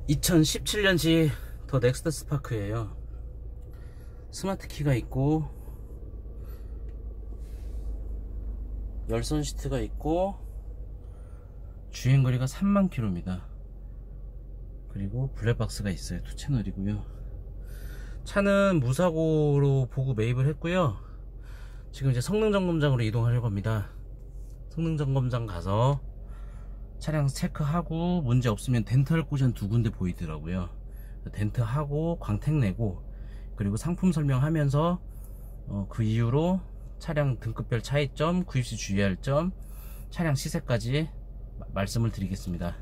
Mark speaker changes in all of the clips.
Speaker 1: 2017년식 더 넥스트 스파크예요. 스마트 키가 있고 열선 시트가 있고 주행거리가 3만 km입니다. 그리고 블랙박스가 있어요. 2채널이고요. 차는 무사고로 보고 매입을 했고요. 지금 이제 성능점검장으로 이동하려고 합니다. 성능점검장 가서 차량 체크하고 문제 없으면 덴트할 곳이 한 2군데 보이더라고요. 덴트하고 광택 내고 그리고 상품 설명하면서 그 이후로 차량 등급별 차이점, 구입시 주의할 점, 차량 시세까지 말씀을 드리겠습니다.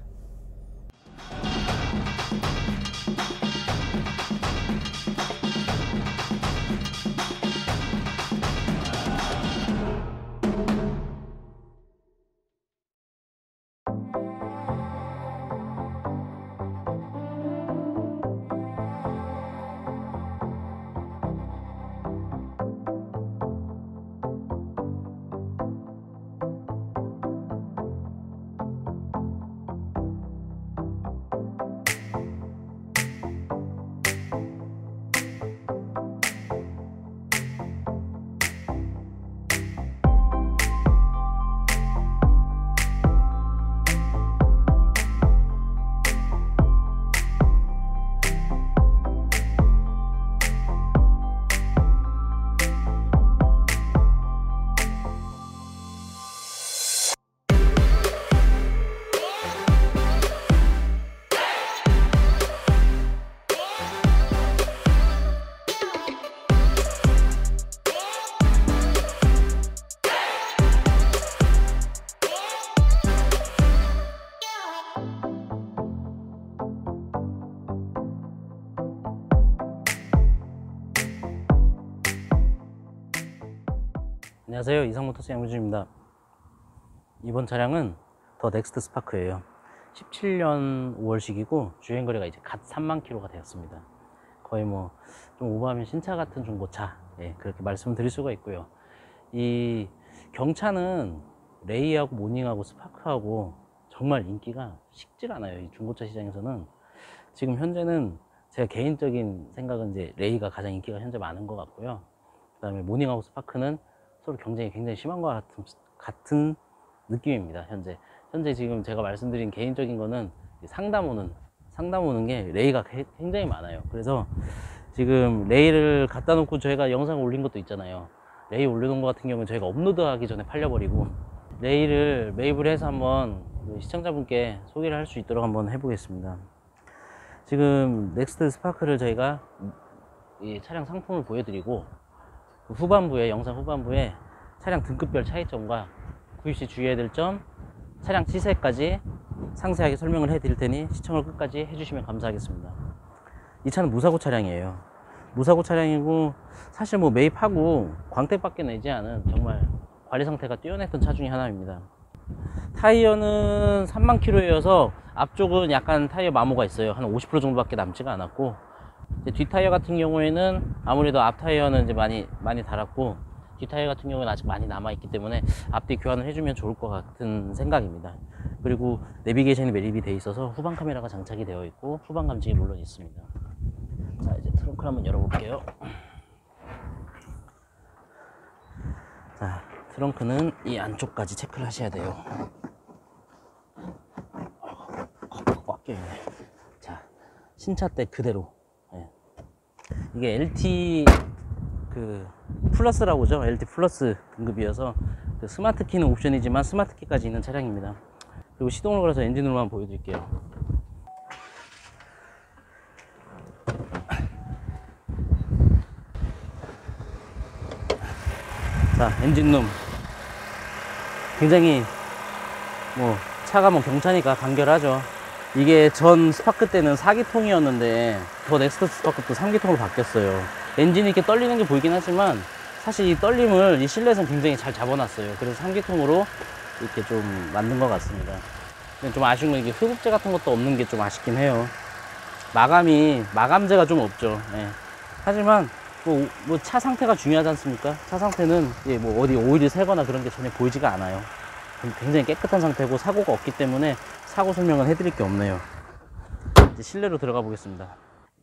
Speaker 1: 안녕하세요, 이상모터스 양무준입니다. 이번 차량은 더 넥스트 스파크예요. 17년 5월식이고 주행거리가 이제 갓 3만 km가 되었습니다. 거의 뭐 좀 오버하면 신차 같은 중고차, 그렇게 말씀드릴 수가 있고요. 이 경차는 레이하고 모닝하고 스파크하고 정말 인기가 식지가 않아요. 이 중고차 시장에서는. 지금 현재는 제가 개인적인 생각은 이제 레이가 가장 인기가 현재 많은 것 같고요. 그 다음에 모닝하고 스파크는 서로 경쟁이 굉장히 심한 것 같은 느낌입니다. 현재 지금 제가 말씀드린 개인적인 거는 상담 오는 게 레이가 굉장히 많아요. 그래서 지금 레이를 갖다 놓고 저희가 영상을 올린 것도 있잖아요. 레이 올려놓은 것 같은 경우는 저희가 업로드하기 전에 팔려버리고, 레이를 매입을 해서 한번 시청자분께 소개를 할 수 있도록 한번 해보겠습니다. 지금 넥스트 스파크를 저희가 이 차량 상품을 보여드리고, 영상 후반부에 차량 등급별 차이점과 구입시 주의해야 될 점, 차량 시세까지 상세하게 설명을 해 드릴 테니 시청을 끝까지 해주시면 감사하겠습니다. 이 차는 무사고 차량이에요. 무사고 차량이고, 사실 뭐 매입하고 광택밖에 내지 않은 정말 관리 상태가 뛰어났던 차 중에 하나입니다. 타이어는 3만 km여서 앞쪽은 약간 타이어 마모가 있어요. 한 50% 정도밖에 남지가 않았고, 뒷 타이어 같은 경우에는 아무래도 앞 타이어는 이제 많이 달았고, 뒷 타이어 같은 경우는 아직 많이 남아있기 때문에 앞뒤 교환을 해주면 좋을 것 같은 생각입니다. 그리고 내비게이션이 매립이 되어 있어서 후방 카메라가 장착이 되어 있고 후방 감지기 물론 있습니다. 자, 이제 트렁크를 한번 열어볼게요. 자, 트렁크는 이 안쪽까지 체크를 하셔야 돼요. 꽉 껴있네. 자, 신차 때 그대로. 이게 LT 플러스라고 하죠. LT 플러스 등급이어서 스마트 키는 옵션이지만 스마트 키까지 있는 차량입니다. 그리고 시동을 걸어서 엔진으로만 보여드릴게요. 자, 엔진룸 굉장히 차가 경차니까 간결하죠. 이게 전 스파크 때는 4기통이었는데 더 넥스트 스파크도 3기통으로 바뀌었어요. 엔진이 이렇게 떨리는 게 보이긴 하지만 사실 이 떨림을 이 실내에서는 굉장히 잘 잡아놨어요. 그래서 3기통으로 이렇게 좀 만든 것 같습니다. 근데 좀 아쉬운 건 이게 흡입제 같은 것도 없는 게 좀 아쉽긴 해요. 마감재가 좀 없죠. 하지만 차 상태가 중요하지 않습니까? 차 상태는 어디 오일이 새거나 그런 게 전혀 보이지가 않아요. 굉장히 깨끗한 상태고 사고가 없기 때문에 사고 설명은 해드릴 게 없네요. 이제 실내로 들어가 보겠습니다.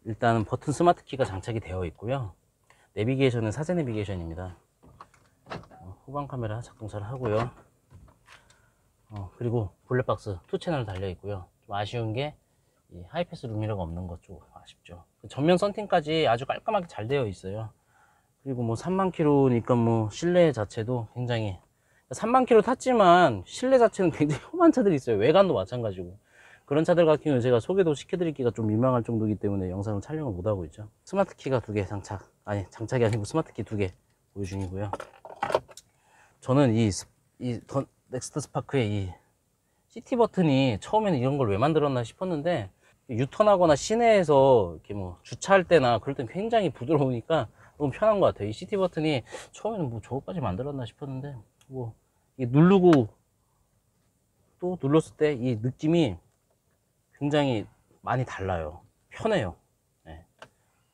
Speaker 1: 일단 버튼 스마트 키가 장착이 되어 있고요. 내비게이션은 사제 내비게이션입니다. 후방 카메라 작동 잘 하고요. 그리고 블랙박스 2채널 달려 있고요. 좀 아쉬운 게 이 하이패스 루미너가 없는 것 좀 아쉽죠. 전면 썬팅까지 아주 깔끔하게 잘 되어 있어요. 그리고 뭐 3만 킬로니까 뭐 실내 자체도 굉장히 3만 킬로 탔지만 실내 자체는 굉장히 험한 차들이 있어요. 외관도 마찬가지고. 그런 차들 같은 경우는 제가 소개도 시켜드리기가 좀 민망할 정도이기 때문에 영상을 촬영을 못하고 있죠. 스마트 키가 2개 장착이 아니고 스마트 키 2개 보유 중이고요. 저는 이 넥스트 스파크의 이 시티 버튼이 처음에는 이런 걸 왜 만들었나 싶었는데, 유턴하거나 시내에서 이렇게 뭐 주차할 때나 그럴 땐 굉장히 부드러우니까 너무 편한 것 같아요. 이 시티 버튼이 처음에는 뭐 저거까지 만들었나 싶었는데, 뭐 이게 누르고 또 눌렀을 때 이 느낌이 굉장히 많이 달라요. 편해요. 네.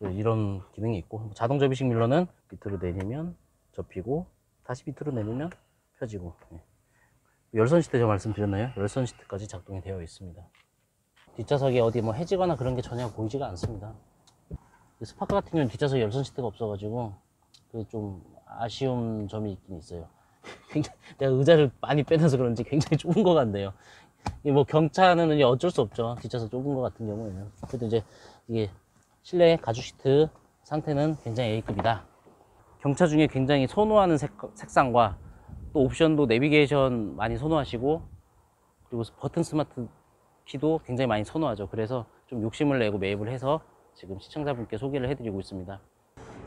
Speaker 1: 이런 기능이 있고, 자동 접이식 밀러는 밑으로 내리면 접히고 다시 밑으로 내리면 펴지고. 네. 열선 시트 제가 말씀드렸나요? 열선 시트까지 작동이 되어 있습니다. 뒷좌석에 어디 뭐 해지거나 그런 게 전혀 보이지가 않습니다. 스파크 같은 경우는 뒷좌석에 열선 시트가 없어가지고 그 좀 아쉬운 점이 있긴 있어요. 내가 의자를 많이 빼놔서 그런지 굉장히 좁은 것 같네요. 뭐 경차는 어쩔 수 없죠. 뒷좌석 좁은 것 같은 경우에는. 그래도 이제 이게 실내 가죽 시트 상태는 굉장히 A급이다. 경차 중에 굉장히 선호하는 색상과 또 옵션도 내비게이션 많이 선호하시고, 그리고 버튼 스마트 키도 굉장히 많이 선호하죠. 그래서 좀 욕심을 내고 매입을 해서 지금 시청자분께 소개를 해드리고 있습니다.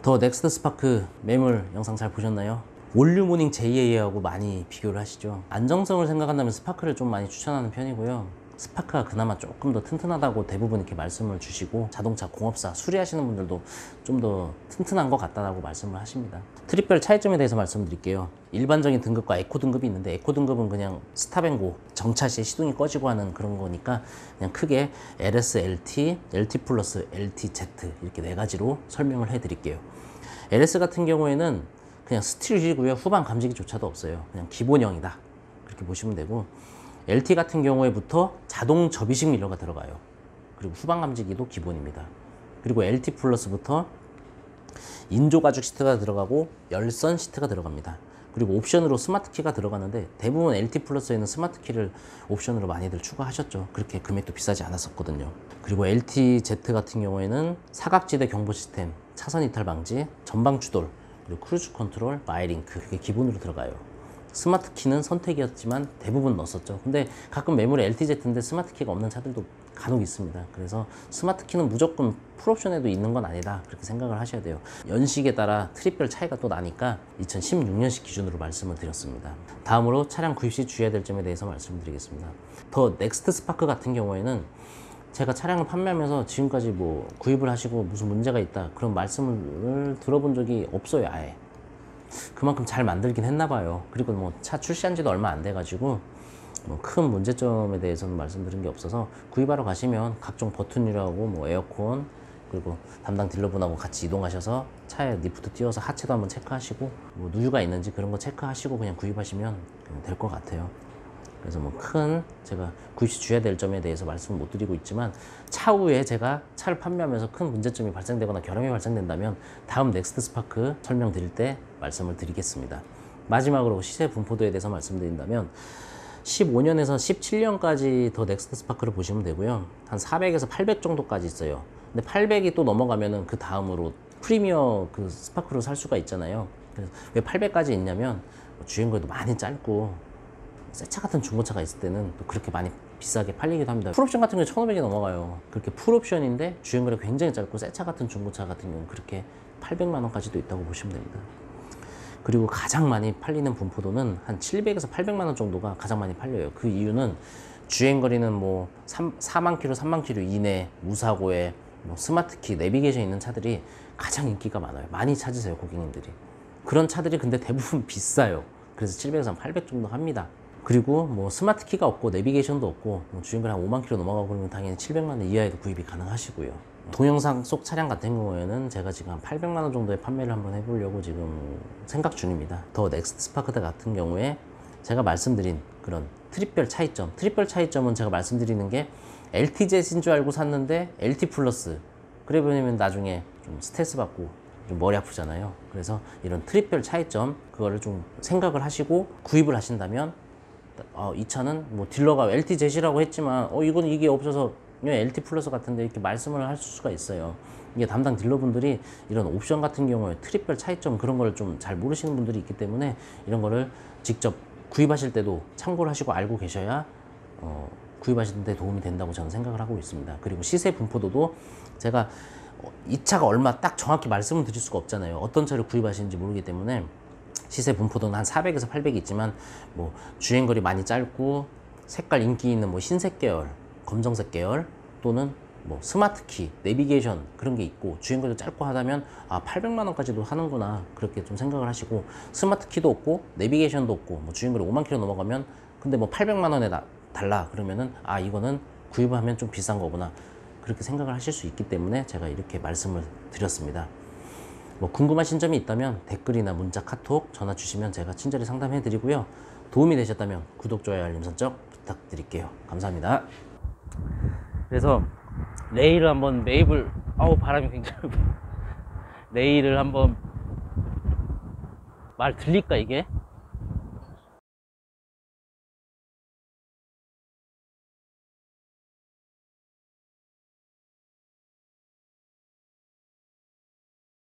Speaker 1: 더 넥스트 스파크 매물 영상 잘 보셨나요? 올류모닝 JA하고 많이 비교를 하시죠. 안정성을 생각한다면 스파크를 좀 많이 추천하는 편이고요. 스파크가 그나마 조금 더 튼튼하다고 대부분 이렇게 말씀을 주시고, 자동차 공업사 수리하시는 분들도 좀 더 튼튼한 것 같다고 말씀을 하십니다. 트립별 차이점에 대해서 말씀드릴게요. 일반적인 등급과 에코 등급이 있는데, 에코 등급은 그냥 스탑앤고 정차 시에 시동이 꺼지고 하는 그런 거니까 그냥 크게 LS, LT, LT 플러스, LTZ 이렇게 4가지로 설명을 해 드릴게요. LS 같은 경우에는 그냥 스틸 휠이고요. 후방 감지기조차도 없어요. 그냥 기본형이다, 그렇게 보시면 되고, LT 같은 경우에부터 자동 접이식 밀러가 들어가요. 그리고 후방 감지기도 기본입니다. 그리고 LT 플러스부터 인조 가죽 시트가 들어가고 열선 시트가 들어갑니다. 그리고 옵션으로 스마트 키가 들어가는데, 대부분 LT 플러스에는 스마트 키를 옵션으로 많이들 추가하셨죠. 그렇게 금액도 비싸지 않았었거든요. 그리고 LTZ 같은 경우에는 사각지대 경보 시스템, 차선 이탈 방지, 전방 추돌, 그리고 크루즈 컨트롤, 마이링크, 그게 기본으로 들어가요. 스마트 키는 선택이었지만 대부분 넣었었죠. 근데 가끔 매물에 LTZ인데 스마트 키가 없는 차들도 간혹 있습니다. 그래서 스마트 키는 무조건 풀옵션에도 있는 건 아니다, 그렇게 생각을 하셔야 돼요. 연식에 따라 트립별 차이가 또 나니까 2016년식 기준으로 말씀을 드렸습니다. 다음으로 차량 구입 시 주의해야 될 점에 대해서 말씀드리겠습니다. 더 넥스트 스파크 같은 경우에는 제가 차량을 판매하면서 지금까지 뭐 구입을 하시고 무슨 문제가 있다 그런 말씀을 들어본 적이 없어요. 아예. 그만큼 잘 만들긴 했나 봐요. 그리고 뭐 차 출시한 지도 얼마 안 돼 가지고 뭐 큰 문제점에 대해서는 말씀드린 게 없어서, 구입하러 가시면 각종 버튼이라고 뭐 에어컨, 그리고 담당 딜러분하고 같이 이동하셔서 차에 리프트 띄워서 하체도 한번 체크하시고, 뭐 누유가 있는지 그런 거 체크하시고 그냥 구입하시면 될 것 같아요. 그래서 뭐 큰 제가 구입 시 주의해야 될 점에 대해서 말씀을 못 드리고 있지만, 차후에 제가 차를 판매하면서 큰 문제점이 발생되거나 결함이 발생된다면 다음 넥스트 스파크 설명드릴 때 말씀을 드리겠습니다. 마지막으로 시세 분포도에 대해서 말씀드린다면, 15년에서 17년까지 더 넥스트 스파크를 보시면 되고요. 한 400에서 800 정도까지 있어요. 근데 800이 또 넘어가면은 그 다음으로 프리미어 그 스파크로 살 수가 있잖아요. 그래서 왜 800까지 있냐면, 주행거리도 많이 짧고 새 차 같은 중고차가 있을 때는 또 그렇게 많이 비싸게 팔리기도 합니다. 풀옵션 같은 경우에 1500이 넘어가요. 그렇게 풀옵션인데 주행거리가 굉장히 짧고 새 차 같은 중고차 같은 경우는 그렇게 800만 원까지도 있다고 보시면 됩니다. 그리고 가장 많이 팔리는 분포도는 한 700에서 800만 원 정도가 가장 많이 팔려요. 그 이유는 주행거리는 뭐 4만 킬로, 3만 킬로 이내, 무사고에 뭐 스마트키, 내비게이션 있는 차들이 가장 인기가 많아요. 많이 찾으세요, 고객님들이. 그런 차들이 근데 대부분 비싸요. 그래서 700에서 800 정도 합니다. 그리고 뭐 스마트 키가 없고 내비게이션도 없고 뭐 주행거리 한 5만 킬로 넘어가고 그러면 당연히 700만 원 이하에도 구입이 가능하시고요. 동영상 속 차량 같은 경우에는 제가 지금 한 800만 원 정도의 판매를 한번 해보려고 지금 생각 중입니다. 더 넥스트 스파크 같은 경우에 제가 말씀드린 그런 트립별 차이점은 제가 말씀드리는 게 LTZ인 줄 알고 샀는데 LT 플러스, 그래 보면 나중에 좀 스트레스 받고 좀 머리 아프잖아요. 그래서 이런 트립별 차이점, 그거를 좀 생각을 하시고 구입을 하신다면, 이 차는 뭐 딜러가 LTZ라고 했지만 이건 이게 없어서 LT 플러스 같은데 이렇게 말씀을 할 수가 있어요. 이게 담당 딜러분들이 이런 옵션 같은 경우에 트립별 차이점, 그런 걸 좀 잘 모르시는 분들이 있기 때문에 이런 거를 직접 구입하실 때도 참고를 하시고 알고 계셔야 구입하시는 데 도움이 된다고 저는 생각을 하고 있습니다. 그리고 시세 분포도도 제가 이 차가 얼마 딱 정확히 말씀을 드릴 수가 없잖아요. 어떤 차를 구입하시는지 모르기 때문에 시세 분포도는 한 400에서 800이 있지만, 뭐 주행거리 많이 짧고 색깔 인기 있는 뭐 흰색 계열, 검정색 계열, 또는 뭐 스마트키, 내비게이션 그런 게 있고, 주행거리도 짧고 하다면 800만 원까지도 하는구나, 그렇게 좀 생각을 하시고, 스마트키도 없고 내비게이션도 없고 뭐 주행거리 5만 킬로 넘어가면 근데 뭐 800만 원에 달라 그러면은 이거는 구입하면 좀 비싼 거구나, 그렇게 생각을 하실 수 있기 때문에 제가 이렇게 말씀을 드렸습니다. 뭐 궁금하신 점이 있다면 댓글이나 문자, 카톡, 전화 주시면 제가 친절히 상담해 드리고요. 도움이 되셨다면 구독, 좋아요, 알림 설정 부탁드릴게요. 감사합니다. 그래서 레일을 한번, 매입을, 바람이 굉장히 레일을 한번, 말 들릴까 이게?